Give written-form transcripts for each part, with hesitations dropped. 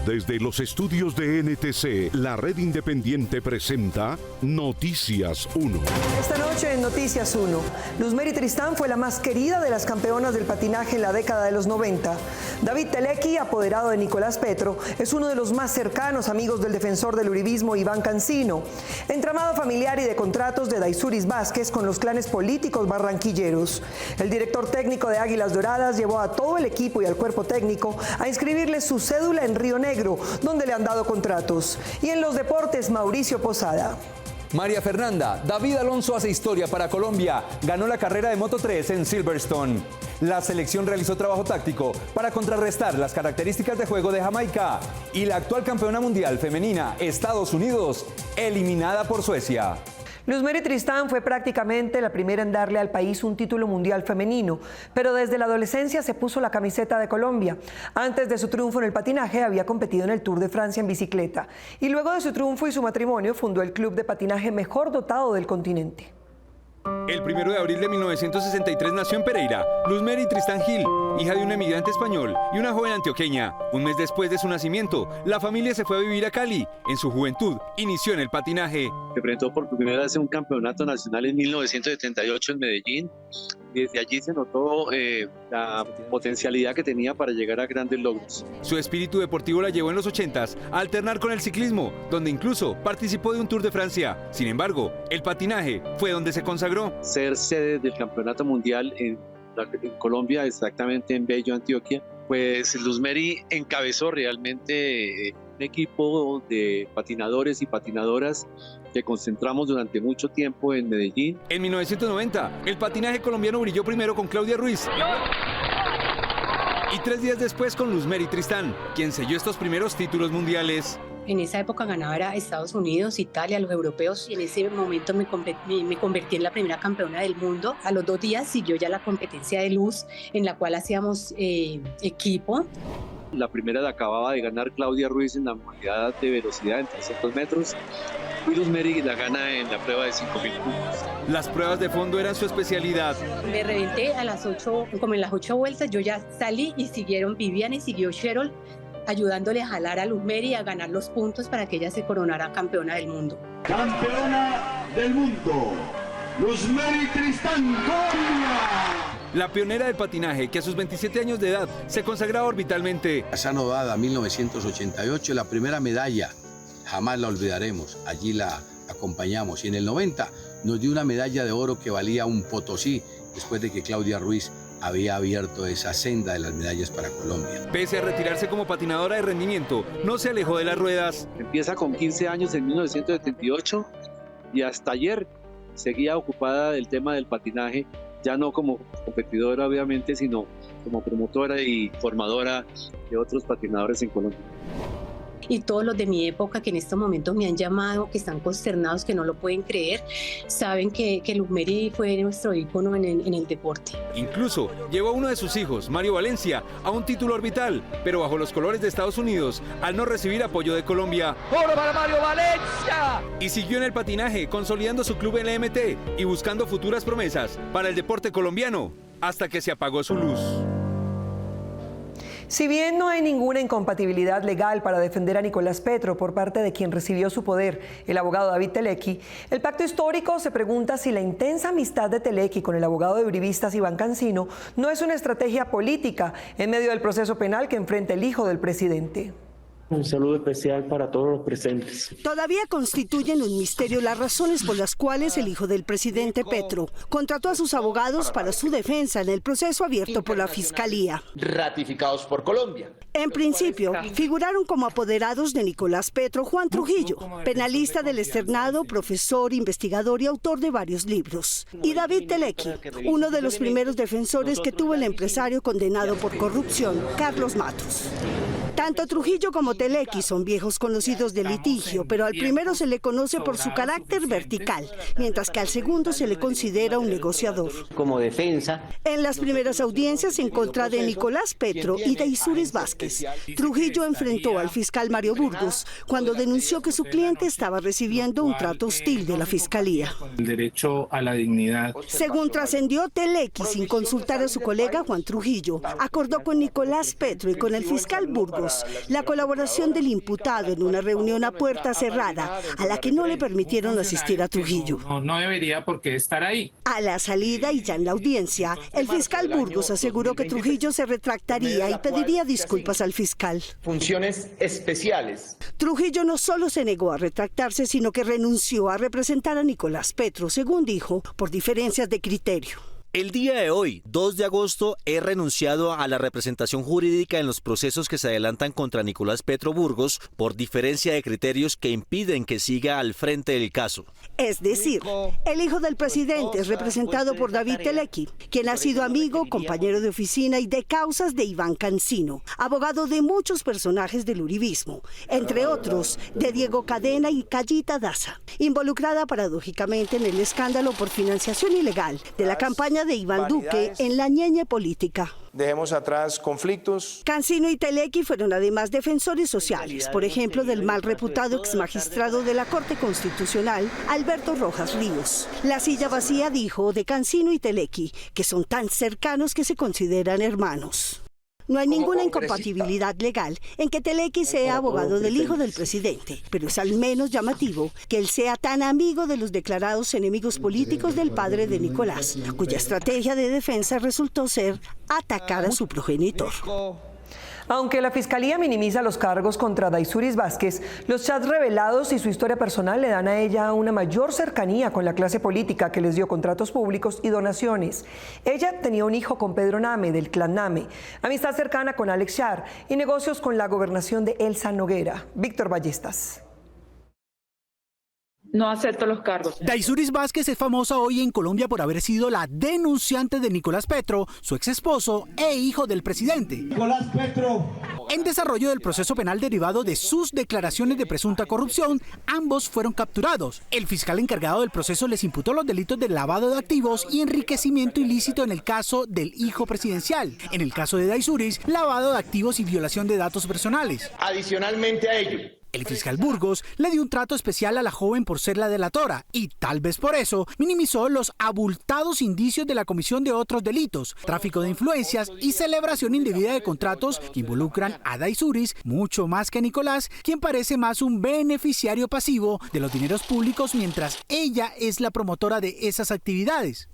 Desde los estudios de NTC, la red independiente presenta Noticias 1. Esta noche en Noticias 1, Luzmeri Tristán fue la más querida de las campeonas del patinaje en la década de los 90. David Telequi, apoderado de Nicolás Petro, es uno de los más cercanos amigos del defensor del uribismo Iván Cancino. Entramado familiar y de contratos de Daisuris Vázquez con los clanes políticos barranquilleros. El director técnico de Águilas Doradas llevó a todo el equipo y al cuerpo técnico a inscribirle su cédula en Río Negro, donde le han dado contratos. Y en los deportes, Mauricio Posada. María Fernanda, David Alonso hace historia para Colombia. Ganó la carrera de Moto3 en Silverstone. La selección realizó trabajo táctico para contrarrestar las características de juego de Jamaica. Y la actual campeona mundial femenina, Estados Unidos, eliminada por Suecia. Luzmeri Tristán fue prácticamente la primera en darle al país un título mundial femenino, pero desde la adolescencia se puso la camiseta de Colombia. Antes de su triunfo en el patinaje había competido en el Tour de Francia en bicicleta y luego de su triunfo y su matrimonio fundó el club de patinaje mejor dotado del continente. El 1 de abril de 1963 nació en Pereira Luzmeri Tristán Gil, hija de un emigrante español y una joven antioqueña. Un mes después de su nacimiento, la familia se fue a vivir a Cali. En su juventud, inició en el patinaje. Se presentó por primera vez en un campeonato nacional en 1978 en Medellín. Desde allí se notó la potencialidad que tenía para llegar a grandes logros. Su espíritu deportivo la llevó en los 80s a alternar con el ciclismo, donde incluso participó de un Tour de Francia. Sin embargo, el patinaje fue donde se consagró. Ser sede del Campeonato Mundial en Colombia, exactamente en Bello, Antioquia, pues Luzmeri encabezó realmente un equipo de patinadores y patinadoras que concentramos durante mucho tiempo en Medellín. En 1990, el patinaje colombiano brilló primero con Claudia Ruiz y 3 días después con Luzmeri Tristán, quien selló estos primeros títulos mundiales. En esa época ganaba era Estados Unidos, Italia, los europeos, y en ese momento me convertí en la primera campeona del mundo. A los 2 días siguió ya la competencia de luz, en la cual hacíamos equipo. La primera la acababa de ganar Claudia Ruiz en la modalidad de velocidad en 300 metros. Y Luzmeri la gana en la prueba de 5.000 puntos. Las pruebas de fondo eran su especialidad. Me reventé a las 8, como en las 8 vueltas, yo ya salí y siguieron Vivian y siguió Cheryl, ayudándole a jalar a Luzmeri a ganar los puntos para que ella se coronara campeona del mundo. Campeona del mundo, Luzmeri Tristán, Colombia. La pionera del patinaje, que a sus 27 años de edad se consagraba orbitalmente. Casano Dada, 1988, la primera medalla, jamás la olvidaremos, allí la acompañamos. Y en el 90 nos dio una medalla de oro que valía un potosí, después de que Claudia Ruiz había abierto esa senda de las medallas para Colombia. Pese a retirarse como patinadora de rendimiento, no se alejó de las ruedas. Empieza con 15 años en 1978 y hasta ayer seguía ocupada del tema del patinaje, ya no como competidora obviamente, sino como promotora y formadora de otros patinadores en Colombia. Y todos los de mi época que en estos momentos me han llamado, que están consternados, que no lo pueden creer, saben que Luzmeri fue nuestro ícono en el deporte. Incluso llevó a uno de sus hijos, Mario Valencia, a un título orbital, pero bajo los colores de Estados Unidos, al no recibir apoyo de Colombia. ¡Oro para Mario Valencia! Y siguió en el patinaje, consolidando su club en la MT y buscando futuras promesas para el deporte colombiano, hasta que se apagó su luz. Si bien no hay ninguna incompatibilidad legal para defender a Nicolás Petro por parte de quien recibió su poder, el abogado David Telequi, el pacto histórico se pregunta si la intensa amistad de Telequi con el abogado de uribistas Iván Cancino no es una estrategia política en medio del proceso penal que enfrenta el hijo del presidente. Un saludo especial para todos los presentes. Todavía constituyen un misterio las razones por las cuales el hijo del presidente Petro contrató a sus abogados para su defensa en el proceso abierto por la Fiscalía. Ratificados por Colombia. En principio, figuraron como apoderados de Nicolás Petro Juan Trujillo, penalista del externado, profesor, investigador y autor de varios libros. Y David Telequi, uno de los primeros defensores que tuvo el empresario condenado por corrupción, Carlos Matos. Tanto Trujillo como Telequi son viejos conocidos del litigio, pero al primero se le conoce por su carácter vertical, mientras que al segundo se le considera un negociador. Como defensa. En las primeras audiencias en contra de Nicolás Petro y Daisuris Vázquez, Trujillo enfrentó al fiscal Mario Burgos cuando denunció que su cliente estaba recibiendo un trato hostil de la Fiscalía. El derecho a la dignidad. Según trascendió, Telequi, sin consultar a su colega Juan Trujillo, acordó con Nicolás Petro y con el fiscal Burgos Burgos, la colaboración del imputado en una reunión a puerta cerrada a la que no le permitieron asistir a Trujillo. No debería por qué estar ahí. A la salida y ya en la audiencia, el fiscal Burgos aseguró que Trujillo se retractaría y pediría disculpas al fiscal. Funciones especiales. Trujillo no solo se negó a retractarse, sino que renunció a representar a Nicolás Petro, según dijo, por diferencias de criterio. El día de hoy, 2 de agosto, he renunciado a la representación jurídica en los procesos que se adelantan contra Nicolás Petro Burgos por diferencia de criterios que impiden que siga al frente del caso. Es decir, el hijo del presidente es representado por David Telequi, quien ha sido amigo, compañero de oficina y de causas de Iván Cancino, abogado de muchos personajes del uribismo, entre otros de Diego Cadena y Callita Daza, involucrada paradójicamente en el escándalo por financiación ilegal de la campaña de Iván Duque en la ñeñe política. Dejemos atrás conflictos. Cancino y Telequi fueron además defensores sociales, por ejemplo, del mal reputado exmagistrado de la Corte Constitucional, Alberto Rojas Ríos. La silla vacía dijo de Cancino y Telequi que son tan cercanos que se consideran hermanos. No hay ninguna incompatibilidad legal en que Telequi sea abogado del hijo del presidente, pero es al menos llamativo que él sea tan amigo de los declarados enemigos políticos del padre de Nicolás, cuya estrategia de defensa resultó ser atacar a su progenitor. Aunque la Fiscalía minimiza los cargos contra Daisuris Vázquez, los chats revelados y su historia personal le dan a ella una mayor cercanía con la clase política que les dio contratos públicos y donaciones. Ella tenía un hijo con Pedro Name, del clan Name, amistad cercana con Alex Char y negocios con la gobernación de Elsa Noguera. Víctor Ballestas. No acepto los cargos. Daisuris Vázquez es famosa hoy en Colombia por haber sido la denunciante de Nicolás Petro, su ex esposo e hijo del presidente. Nicolás Petro. En desarrollo del proceso penal derivado de sus declaraciones de presunta corrupción, ambos fueron capturados. El fiscal encargado del proceso les imputó los delitos de lavado de activos y enriquecimiento ilícito en el caso del hijo presidencial. En el caso de Daisuris, lavado de activos y violación de datos personales. Adicionalmente a ello, el fiscal Burgos le dio un trato especial a la joven por ser la delatora y, tal vez por eso, minimizó los abultados indicios de la comisión de otros delitos, tráfico de influencias y celebración indebida de contratos que involucran a Daisuris mucho más que a Nicolás, quien parece más un beneficiario pasivo de los dineros públicos mientras ella es la promotora de esas actividades.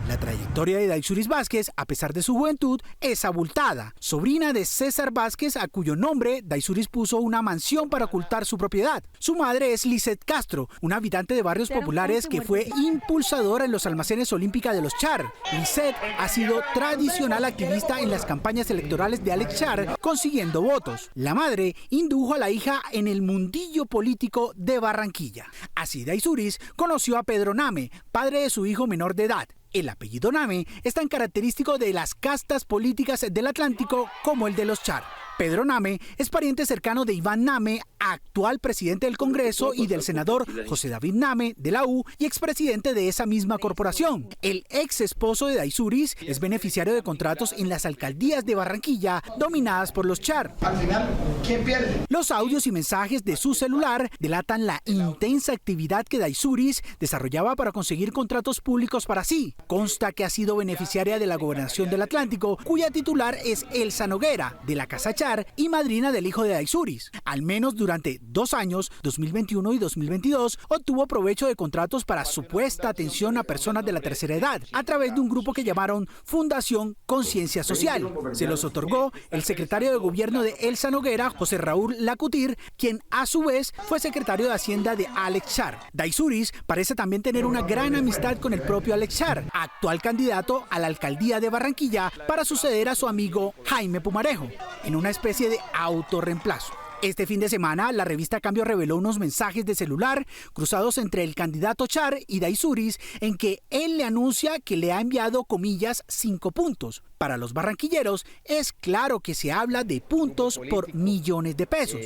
La trayectoria de Daisuris Vázquez, a pesar de su juventud, es abultada. Sobrina de César Vázquez, a cuyo nombre Daisuris puso una mansión para ocultar su propiedad. Su madre es Lisette Castro, una habitante de barrios populares que fue impulsadora en los almacenes Olímpica de los Char. Lisette ha sido tradicional activista en las campañas electorales de Alex Char, consiguiendo votos. La madre indujo a la hija en el mundillo político de Barranquilla. Así Daisuris conoció a Pedro Name, padre de su hijo menor de edad. El apellido Name es tan característico de las castas políticas del Atlántico como el de los Char. Pedro Name es pariente cercano de Iván Name, actual presidente del Congreso, y del senador José David Name, de la U, y expresidente de esa misma corporación. El ex esposo de Daisuris es beneficiario de contratos en las alcaldías de Barranquilla, dominadas por los Char. Al final, ¿quién pierde? Los audios y mensajes de su celular delatan la intensa actividad que Daisuris desarrollaba para conseguir contratos públicos para sí. Consta que ha sido beneficiaria de la Gobernación del Atlántico, cuya titular es Elsa Noguera, de la Casa Char, y madrina del hijo de Daisuris. Al menos durante 2 años, 2021 y 2022, obtuvo provecho de contratos para supuesta atención a personas de la tercera edad, a través de un grupo que llamaron Fundación Conciencia Social. Se los otorgó el secretario de Gobierno de Elsa Noguera, José Raúl Lacutir, quien a su vez fue secretario de Hacienda de Alex Char. Daisuris parece también tener una gran amistad con el propio Alex Char, actual candidato a la alcaldía de Barranquilla para suceder a su amigo Jaime Pumarejo, en una especie de autorreemplazo. Este fin de semana, la revista Cambio reveló unos mensajes de celular cruzados entre el candidato Char y Daisuris, en que él le anuncia que le ha enviado, comillas, 5 puntos. Para los barranquilleros, es claro que se habla de puntos por millones de pesos.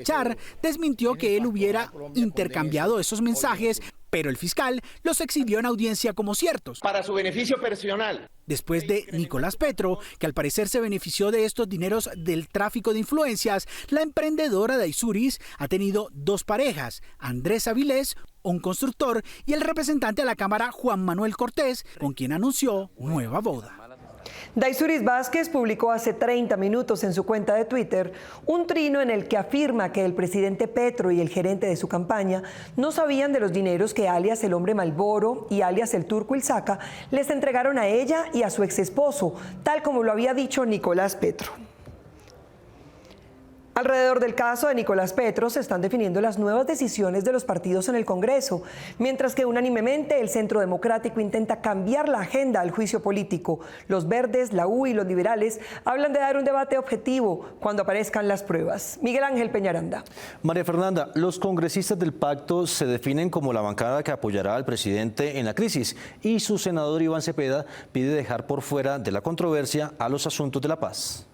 Char desmintió que él hubiera intercambiado esos mensajes, pero el fiscal los exhibió en audiencia como ciertos. Para su beneficio personal. Después de Nicolás Petro, que al parecer se benefició de estos dineros del tráfico de influencias, la emprendedora Daisuris ha tenido 2 parejas, Andrés Avilés, un constructor, y el representante a la Cámara Juan Manuel Cortés, con quien anunció nueva boda. Daisuris Vázquez publicó hace 30 minutos en su cuenta de Twitter un trino en el que afirma que el presidente Petro y el gerente de su campaña no sabían de los dineros que alias el hombre Malboro y alias el turco Ilzaca les entregaron a ella y a su exesposo, tal como lo había dicho Nicolás Petro. Alrededor del caso de Nicolás Petro se están definiendo las nuevas decisiones de los partidos en el Congreso, mientras que unánimemente el Centro Democrático intenta cambiar la agenda al juicio político. Los verdes, la U y los liberales hablan de dar un debate objetivo cuando aparezcan las pruebas. Miguel Ángel Peñaranda. María Fernanda, los congresistas del pacto se definen como la bancada que apoyará al presidente en la crisis y su senador Iván Cepeda pide dejar por fuera de la controversia a los asuntos de la paz.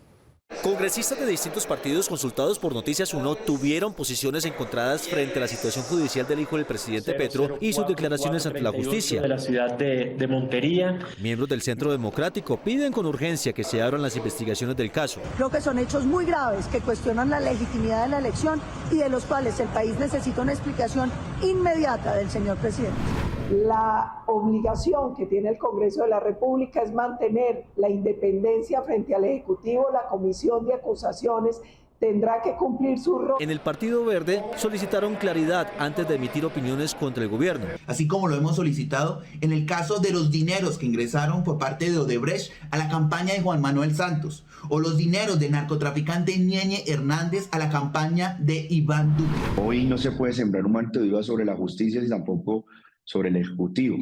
Congresistas de distintos partidos consultados por Noticias 1 tuvieron posiciones encontradas frente a la situación judicial del hijo del presidente Petro y sus declaraciones ante la justicia. De la ciudad de Montería. Miembros del Centro Democrático piden con urgencia que se abran las investigaciones del caso. Creo que son hechos muy graves que cuestionan la legitimidad de la elección y de los cuales el país necesita una explicación inmediata del señor presidente. La obligación que tiene el Congreso de la República es mantener la independencia frente al Ejecutivo. La Comisión de Acusaciones tendrá que cumplir su rol. En el Partido Verde solicitaron claridad antes de emitir opiniones contra el gobierno. Así como lo hemos solicitado en el caso de los dineros que ingresaron por parte de Odebrecht a la campaña de Juan Manuel Santos, o los dineros del narcotraficante Ñeñe Hernández a la campaña de Iván Duque. Hoy no se puede sembrar un manto de duda sobre la justicia y tampoco sobre el Ejecutivo.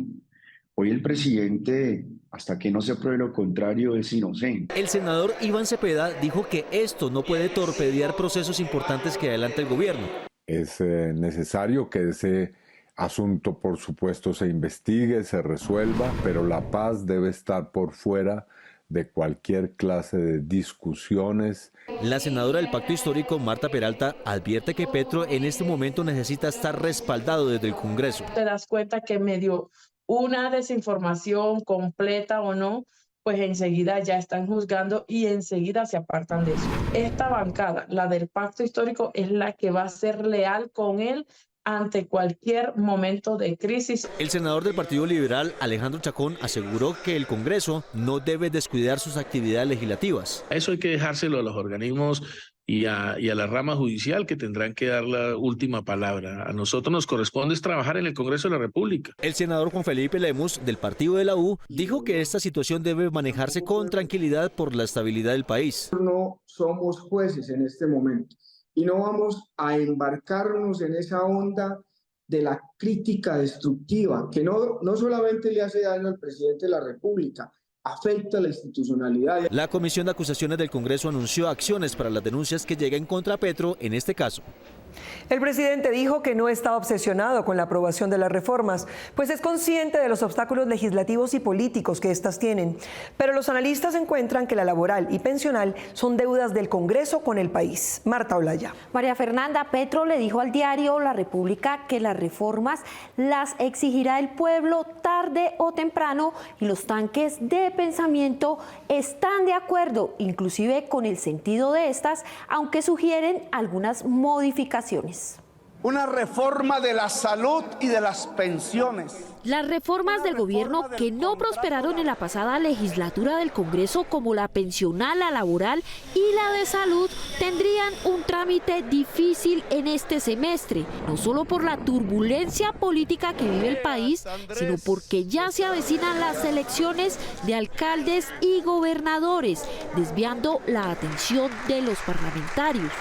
Hoy el presidente, hasta que no se pruebe lo contrario, es inocente. El senador Iván Cepeda dijo que esto no puede torpedear procesos importantes que adelanta el gobierno. Es necesario que ese asunto, por supuesto, se investigue, se resuelva, pero la paz debe estar por fuera de cualquier clase de discusiones. La senadora del Pacto Histórico, Marta Peralta, advierte que Petro en este momento necesita estar respaldado desde el Congreso. Te das cuenta que medio una desinformación completa o no, pues enseguida ya están juzgando y enseguida se apartan de eso. Esta bancada, la del Pacto Histórico, es la que va a ser leal con él ante cualquier momento de crisis. El senador del Partido Liberal, Alejandro Chacón, aseguró que el Congreso no debe descuidar sus actividades legislativas. Eso hay que dejárselo a los organismos y a la rama judicial, que tendrán que dar la última palabra. A nosotros nos corresponde es trabajar en el Congreso de la República. El senador Juan Felipe Lemus, del partido de la U, dijo que esta situación debe manejarse con tranquilidad por la estabilidad del país. No somos jueces en este momento y no vamos a embarcarnos en esa onda de la crítica destructiva, que no solamente le hace daño al presidente de la República, afecta a la institucionalidad. La Comisión de Acusaciones del Congreso anunció acciones para las denuncias que lleguen contra Petro en este caso. El presidente dijo que no está obsesionado con la aprobación de las reformas, pues es consciente de los obstáculos legislativos y políticos que éstas tienen. Pero los analistas encuentran que la laboral y pensional son deudas del Congreso con el país. Marta Olaya. María Fernanda, Petro le dijo al diario La República que las reformas las exigirá el pueblo tarde o temprano y los tanques de pensamiento están de acuerdo, inclusive con el sentido de estas, aunque sugieren algunas modificaciones. Una reforma de la salud y de las pensiones. Las reformas del gobierno que no prosperaron en la pasada legislatura del Congreso, como la pensional, la laboral y la de salud, tendrían un trámite difícil en este semestre, no solo por la turbulencia política que vive el país, sino porque ya se avecinan las elecciones de alcaldes y gobernadores, desviando la atención de los parlamentarios.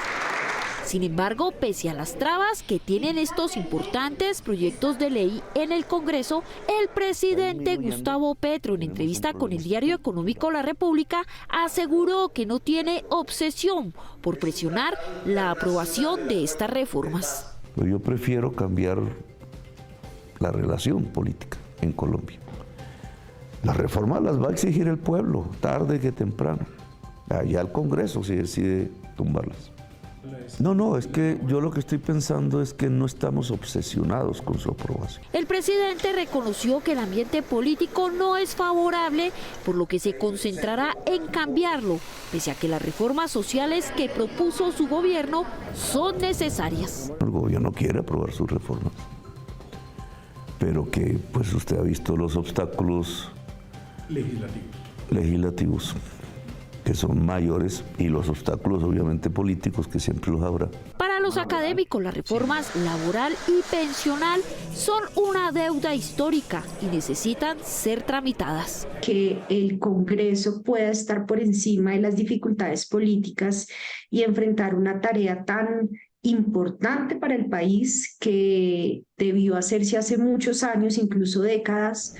Sin embargo, pese a las trabas que tienen estos importantes proyectos de ley en el Congreso, el presidente Gustavo Petro, en entrevista con el diario económico La República, aseguró que no tiene obsesión por presionar la aprobación de estas reformas. Yo prefiero cambiar la relación política en Colombia. Las reformas las va a exigir el pueblo, tarde que temprano. Allá el Congreso si decide tumbarlas. No, es que yo lo que estoy pensando es que no estamos obsesionados con su aprobación. El presidente reconoció que el ambiente político no es favorable, por lo que se concentrará en cambiarlo, pese a que las reformas sociales que propuso su gobierno son necesarias. El gobierno quiere aprobar sus reformas, pero que pues usted ha visto los obstáculos legislativos, que son mayores, y los obstáculos obviamente políticos, que siempre los habrá. Para los académicos, las reformas laboral y pensional son una deuda histórica y necesitan ser tramitadas. Que el Congreso pueda estar por encima de las dificultades políticas y enfrentar una tarea tan importante para el país que debió hacerse hace muchos años, incluso décadas.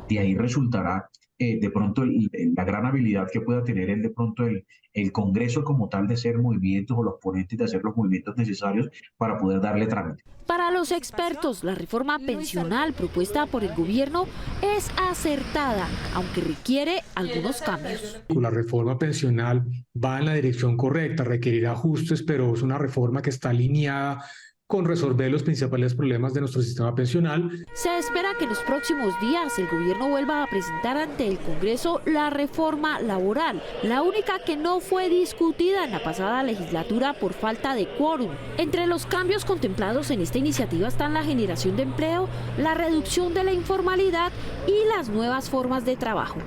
De ahí resultará de pronto la gran habilidad que pueda tener el Congreso como tal de ser movimientos o los ponentes de hacer los movimientos necesarios para poder darle trámite. Para los expertos, la reforma pensional propuesta por el gobierno es acertada, aunque requiere algunos cambios. La reforma pensional va en la dirección correcta, requerirá ajustes, pero es una reforma que está alineada con resolver los principales problemas de nuestro sistema pensional. Se espera que en los próximos días el gobierno vuelva a presentar ante el Congreso la reforma laboral, la única que no fue discutida en la pasada legislatura por falta de quórum. Entre los cambios contemplados en esta iniciativa están la generación de empleo, la reducción de la informalidad y las nuevas formas de trabajo.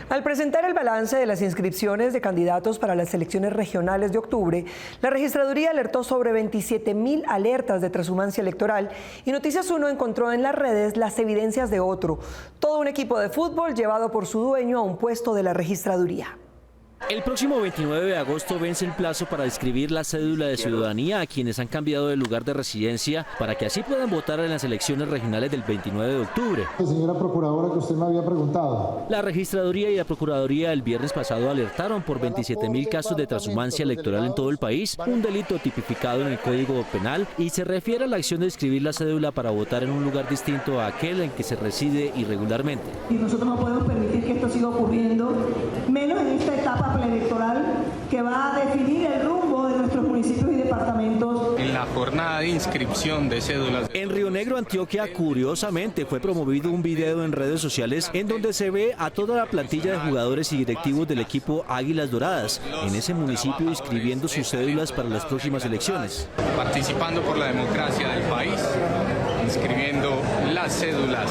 Al presentar el balance de las inscripciones de candidatos para las elecciones regionales de octubre, la Registraduría alertó sobre 27.000 alertas de transhumancia electoral y Noticias 1 encontró en las redes las evidencias de otro, todo un equipo de fútbol llevado por su dueño a un puesto de la Registraduría. El próximo 29 de agosto vence el plazo para inscribir la cédula de ciudadanía a quienes han cambiado de lugar de residencia para que así puedan votar en las elecciones regionales del 29 de octubre. Señora Procuradora, que usted me había preguntado. La Registraduría y la Procuraduría el viernes pasado alertaron por 27.000 casos de transhumancia electoral en todo el país, un delito tipificado en el Código Penal, y se refiere a la acción de inscribir la cédula para votar en un lugar distinto a aquel en que se reside irregularmente. Y nosotros no podemos permitir que esto siga ocurriendo, menos en esta etapa electoral que va a definir el rumbo de nuestros municipios y departamentos. En la jornada de inscripción de cédulas. En Río Negro, Antioquia, curiosamente fue promovido un video en redes sociales en donde se ve a toda la plantilla de jugadores y directivos del equipo Águilas Doradas en ese municipio inscribiendo sus cédulas para las próximas elecciones. Participando por la democracia del país, inscribiendo las cédulas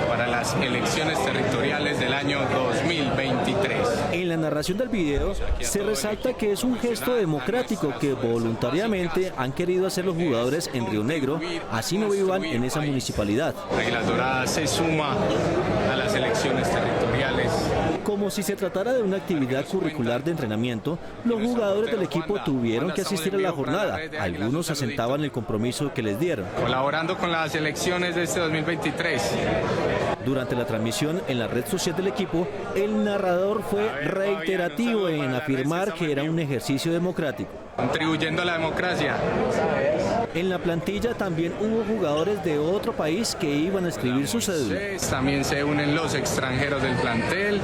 para las elecciones territoriales del año 2023. En la narración del video se resalta que es un gesto democrático que voluntariamente han querido hacer los jugadores en Río Negro, así no vivan en esa municipalidad. Águilas Doradas se suma a las elecciones territoriales. Como si se tratara de una actividad curricular de entrenamiento, los jugadores del equipo tuvieron que asistir a la jornada. Algunos asentaban el compromiso que les dieron. Colaborando con las elecciones de este 2023. Durante la transmisión en la red social del equipo, el narrador fue reiterativo en afirmar que era un ejercicio democrático. Contribuyendo a la democracia. En la plantilla también hubo jugadores de otro país que iban a escribir su cédula. También se unen los extranjeros del plantel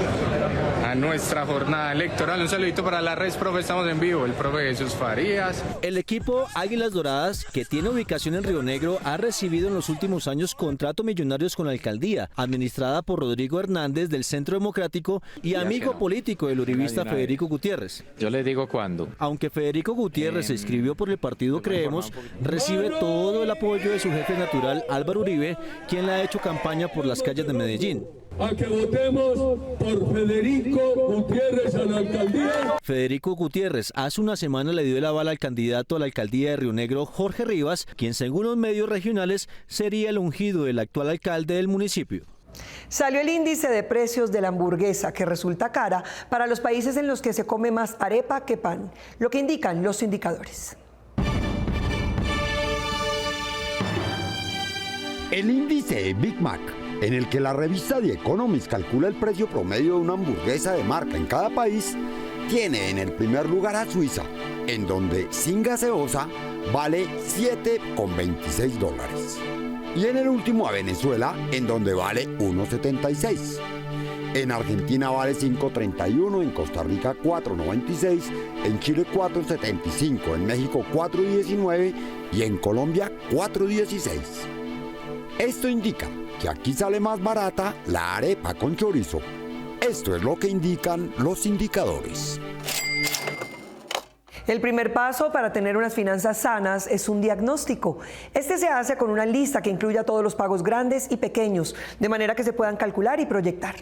a nuestra jornada electoral. Un saludito para la red, profe, estamos en vivo, el profe Jesús Farías. El equipo Águilas Doradas, que tiene ubicación en Río Negro, ha recibido en los últimos años contratos millonarios con la alcaldía, administrada por Rodrigo Hernández del Centro Democrático y amigo político del uribista Federico Gutiérrez. Yo les digo cuándo. Aunque Federico Gutiérrez se inscribió por el partido Creemos, recibe todo el apoyo de su jefe natural Álvaro Uribe, quien le ha hecho campaña por las calles de Medellín. A que votemos por Federico Gutiérrez a la alcaldía. Federico Gutiérrez hace una semana le dio el aval al candidato a la alcaldía de Río Negro, Jorge Rivas, quien según los medios regionales sería el ungido del actual alcalde del municipio. Salió el índice de precios de la hamburguesa, que resulta cara para los países en los que se come más arepa que pan, lo que indican los indicadores. El índice Big Mac, en el que la revista The Economist calcula el precio promedio de una hamburguesa de marca en cada país, tiene en el primer lugar a Suiza, en donde sin gaseosa vale $7,26. Y en el último a Venezuela, en donde vale $1,76. En Argentina vale $5,31, en Costa Rica $4,96, en Chile $4,75, en México $4,19 y en Colombia $4,16. Esto indica que aquí sale más barata la arepa con chorizo. Esto es lo que indican los indicadores. El primer paso para tener unas finanzas sanas es un diagnóstico. Este se hace con una lista que incluya todos los pagos grandes y pequeños, de manera que se puedan calcular y proyectar.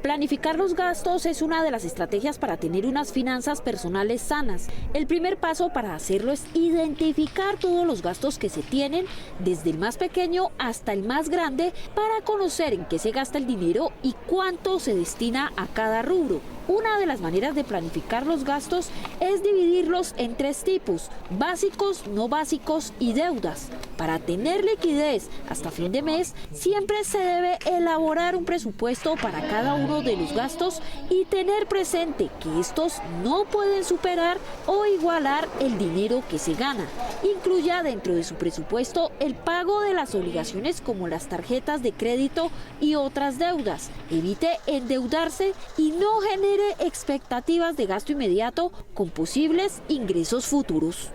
Planificar los gastos es una de las estrategias para tener unas finanzas personales sanas. El primer paso para hacerlo es identificar todos los gastos que se tienen, desde el más pequeño hasta el más grande, para conocer en qué se gasta el dinero y cuánto se destina a cada rubro. Una de las maneras de planificar los gastos es dividirlos en 3 tipos: básicos, no básicos y deudas. Para tener liquidez hasta fin de mes, siempre se debe elaborar un presupuesto para cada uno de los gastos y tener presente que estos no pueden superar o igualar el dinero que se gana. Incluya dentro de su presupuesto el pago de las obligaciones como las tarjetas de crédito y otras deudas. Evite endeudarse y no genere expectativas de gasto inmediato con posibles ingresos futuros.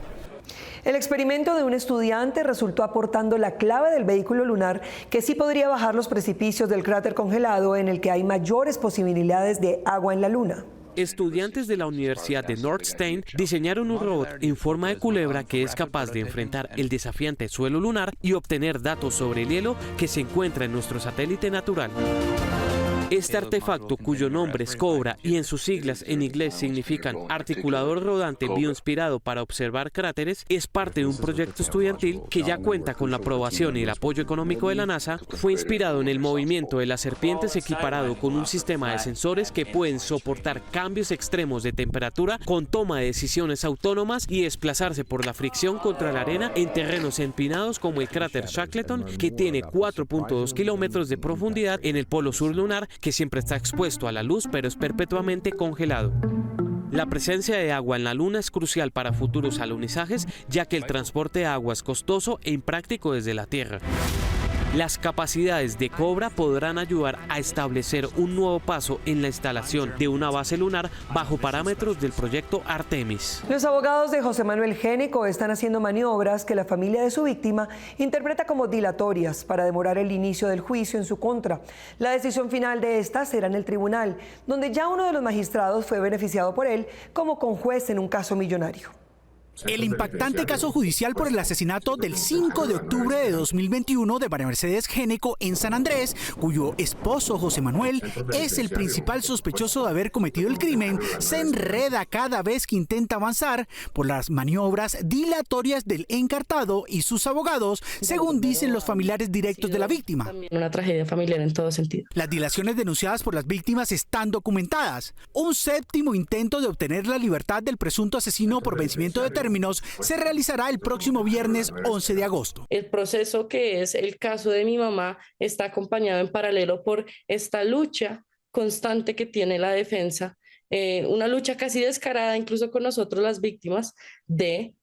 El experimento de un estudiante resultó aportando la clave del vehículo lunar que sí podría bajar los precipicios del cráter congelado en el que hay mayores posibilidades de agua en la Luna. Estudiantes de la Universidad de Northstein diseñaron un robot en forma de culebra que es capaz de enfrentar el desafiante suelo lunar y obtener datos sobre el hielo que se encuentra en nuestro satélite natural. Este artefacto, cuyo nombre es Cobra y en sus siglas en inglés significan articulador rodante bioinspirado para observar cráteres, es parte de un proyecto estudiantil que ya cuenta con la aprobación y el apoyo económico de la NASA. Fue inspirado en el movimiento de las serpientes equiparado con un sistema de sensores que pueden soportar cambios extremos de temperatura con toma de decisiones autónomas y desplazarse por la fricción contra la arena en terrenos empinados como el cráter Shackleton, que tiene 4.2 kilómetros de profundidad en el polo sur lunar, que siempre está expuesto a la luz pero es perpetuamente congelado. La presencia de agua en la Luna es crucial para futuros alunizajes, ya que el transporte de agua es costoso e impráctico desde la Tierra. Las capacidades de Cobra podrán ayudar a establecer un nuevo paso en la instalación de una base lunar bajo parámetros del proyecto Artemis. Los abogados de José Manuel Génico están haciendo maniobras que la familia de su víctima interpreta como dilatorias para demorar el inicio del juicio en su contra. La decisión final de esta será en el tribunal, donde ya uno de los magistrados fue beneficiado por él como conjuez en un caso millonario. El impactante caso judicial por el asesinato del 5 de octubre de 2021 de María Mercedes Génico en San Andrés, cuyo esposo José Manuel es el principal sospechoso de haber cometido el crimen, se enreda cada vez que intenta avanzar por las maniobras dilatorias del encartado y sus abogados, según dicen los familiares directos de la víctima. Una tragedia familiar en todo sentido. Las dilaciones denunciadas por las víctimas están documentadas. Un séptimo intento de obtener la libertad del presunto asesino por vencimiento de términos se realizará el próximo viernes 11 de agosto. El proceso, que es el caso de mi mamá, está acompañado en paralelo por esta lucha constante que tiene la defensa, una lucha casi descarada incluso con nosotros las víctimas, de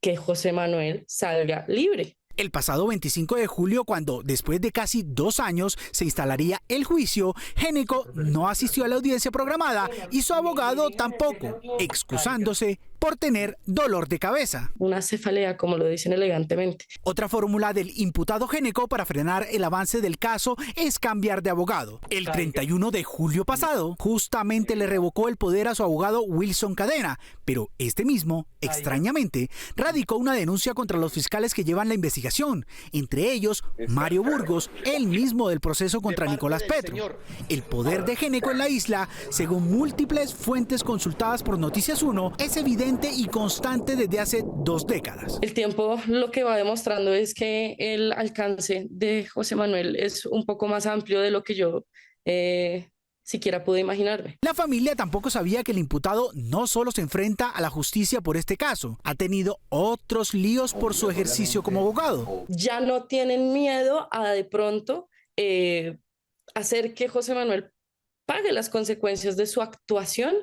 que José Manuel salga libre. El pasado 25 de julio, cuando después de casi 2 años se instalaría el juicio, Génico no asistió a la audiencia programada y su abogado tampoco, excusándose por tener dolor de cabeza. Una cefalea, como lo dicen elegantemente. Otra fórmula del imputado Génico para frenar el avance del caso es cambiar de abogado. El 31 de julio pasado, justamente le revocó el poder a su abogado Wilson Cadena, pero este mismo, extrañamente, radicó una denuncia contra los fiscales que llevan la investigación, entre ellos Mario Burgos, el mismo del proceso contra Nicolás Petro. El poder de Génico en la isla, según múltiples fuentes consultadas por Noticias 1, es evidente y constante desde hace 2 décadas. El tiempo lo que va demostrando es que el alcance de José Manuel es un poco más amplio de lo que yo siquiera pude imaginarme. La familia tampoco sabía que el imputado no solo se enfrenta a la justicia por este caso, ha tenido otros líos por su ejercicio como abogado. Ya no tienen miedo a de pronto hacer que José Manuel pague las consecuencias de su actuación,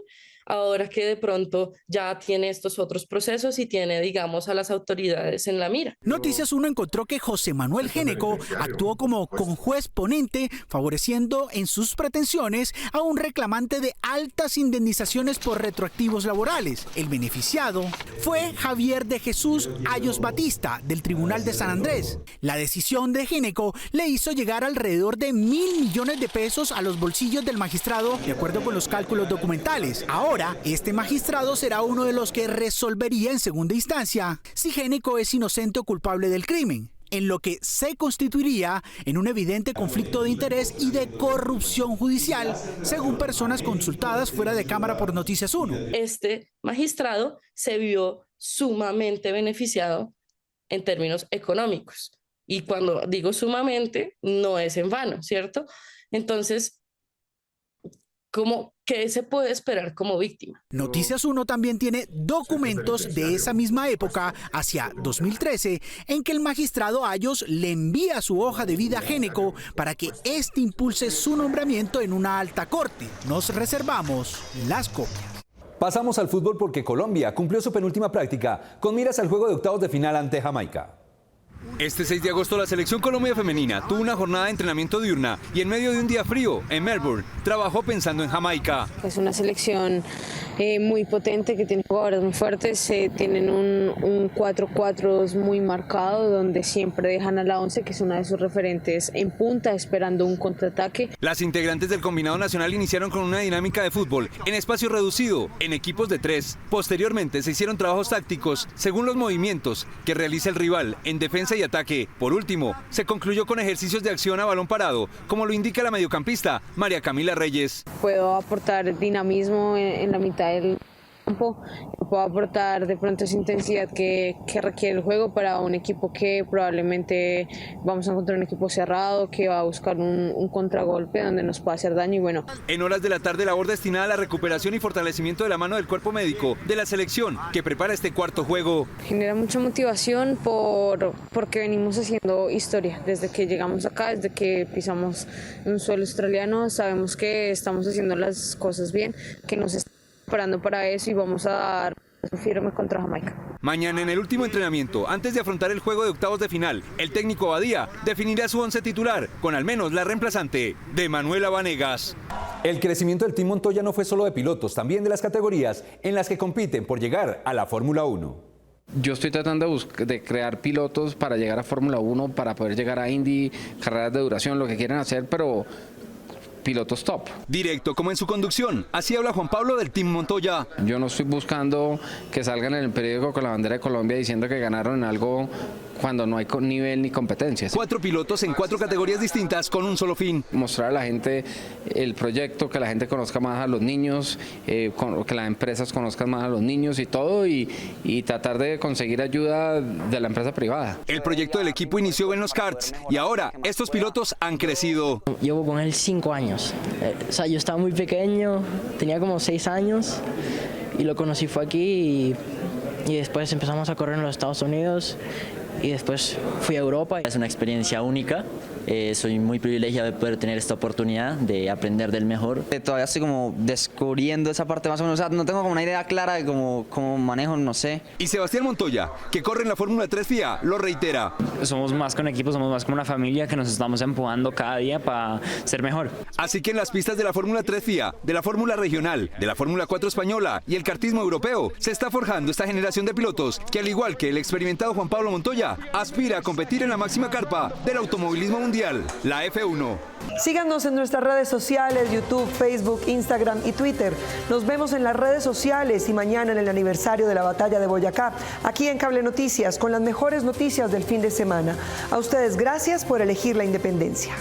ahora que de pronto ya tiene estos otros procesos y tiene, digamos, a las autoridades en la mira. Noticias 1 encontró que José Manuel Génico actuó como conjuez ponente, favoreciendo en sus pretensiones a un reclamante de altas indemnizaciones por retroactivos laborales. El beneficiado fue Javier de Jesús Ayos Batista, del Tribunal de San Andrés. La decisión de Génico le hizo llegar alrededor de 1.000 millones de pesos a los bolsillos del magistrado, de acuerdo con los cálculos documentales. Ahora, este magistrado será uno de los que resolvería en segunda instancia si Génico es inocente o culpable del crimen. en lo que se constituiría en un evidente conflicto de interés y de corrupción judicial, según personas consultadas fuera de cámara por Noticias 1. Este magistrado se vio sumamente beneficiado en términos económicos. Y cuando digo sumamente, no es en vano, ¿cierto? Entonces, ¿qué se puede esperar como víctima? Noticias 1 también tiene documentos de esa misma época, hacia 2013, en que el magistrado Ayos le envía su hoja de vida a Géneco para que éste impulse su nombramiento en una alta corte. Nos reservamos las copias. Pasamos al fútbol porque Colombia cumplió su penúltima práctica con miras al juego de octavos de final ante Jamaica. Este 6 de agosto la selección Colombia femenina tuvo una jornada de entrenamiento diurna y en medio de un día frío en Melbourne trabajó pensando en Jamaica. Es una selección muy potente que tiene jugadores muy fuertes, tienen un 4-4 muy marcado donde siempre dejan a la 11 que es una de sus referentes en punta esperando un contraataque. Las integrantes del combinado nacional iniciaron con una dinámica de fútbol en espacio reducido, en equipos de 3. Posteriormente se hicieron trabajos tácticos según los movimientos que realiza el rival en defensa y ataque. Por último, se concluyó con ejercicios de acción a balón parado, como lo indica la mediocampista María Camila Reyes. Puedo aportar dinamismo en la mitad del campo, puedo aportar de pronto esa intensidad que requiere el juego para un equipo que probablemente vamos a encontrar un equipo cerrado, que va a buscar un contragolpe donde nos pueda hacer daño y bueno. En horas de la tarde, labor destinada a la recuperación y fortalecimiento de la mano del cuerpo médico de la selección que prepara este cuarto juego. Genera mucha motivación porque venimos haciendo historia desde que llegamos acá, desde que pisamos un suelo australiano, sabemos que estamos haciendo las cosas bien, que nos estamos preparando para eso y vamos a dar firme contra Jamaica. Mañana en el último entrenamiento, antes de afrontar el juego de octavos de final, el técnico Badía definirá su 11 titular, con al menos la reemplazante de Manuela Vanegas. El crecimiento del Team Montoya no fue solo de pilotos, también de las categorías en las que compiten por llegar a la Fórmula 1. Yo estoy tratando de crear pilotos para llegar a Fórmula 1, para poder llegar a Indy, carreras de duración, lo que quieran hacer, pero pilotos top. Directo como en su conducción, así habla Juan Pablo del Team Montoya. Yo no estoy buscando que salgan en el periódico con la bandera de Colombia diciendo que ganaron en algo cuando no hay nivel ni competencias. 4 pilotos en 4 categorías distintas con un solo fin. Mostrar a la gente el proyecto, que la gente conozca más a los niños, que las empresas conozcan más a los niños y todo, y tratar de conseguir ayuda de la empresa privada. El proyecto del equipo inició en los karts y ahora estos pilotos han crecido. Llevo con él 5 años. O sea, yo estaba muy pequeño, tenía como 6 años y lo conocí fue aquí y después empezamos a correr en los Estados Unidos. Y después fui a Europa. Es una experiencia única, soy muy privilegiado de poder tener esta oportunidad de aprender del mejor. Todavía estoy como descubriendo esa parte más o menos, o sea, no tengo como una idea clara de cómo manejo, no sé. Y Sebastián Montoya, que corre en la Fórmula 3 FIA, lo reitera. Somos más que un equipo, somos más como una familia que nos estamos empujando cada día para ser mejor. Así que en las pistas de la Fórmula 3 FIA, de la Fórmula Regional, de la Fórmula 4 Española y el kartismo europeo, se está forjando esta generación de pilotos que, al igual que el experimentado Juan Pablo Montoya, aspira a competir en la máxima carpa del automovilismo mundial, la F1. Síganos en nuestras redes sociales, YouTube, Facebook, Instagram y Twitter. Nos vemos en las redes sociales y mañana en el aniversario de la Batalla de Boyacá, aquí en Cable Noticias, con las mejores noticias del fin de semana. A ustedes, gracias por elegir la independencia.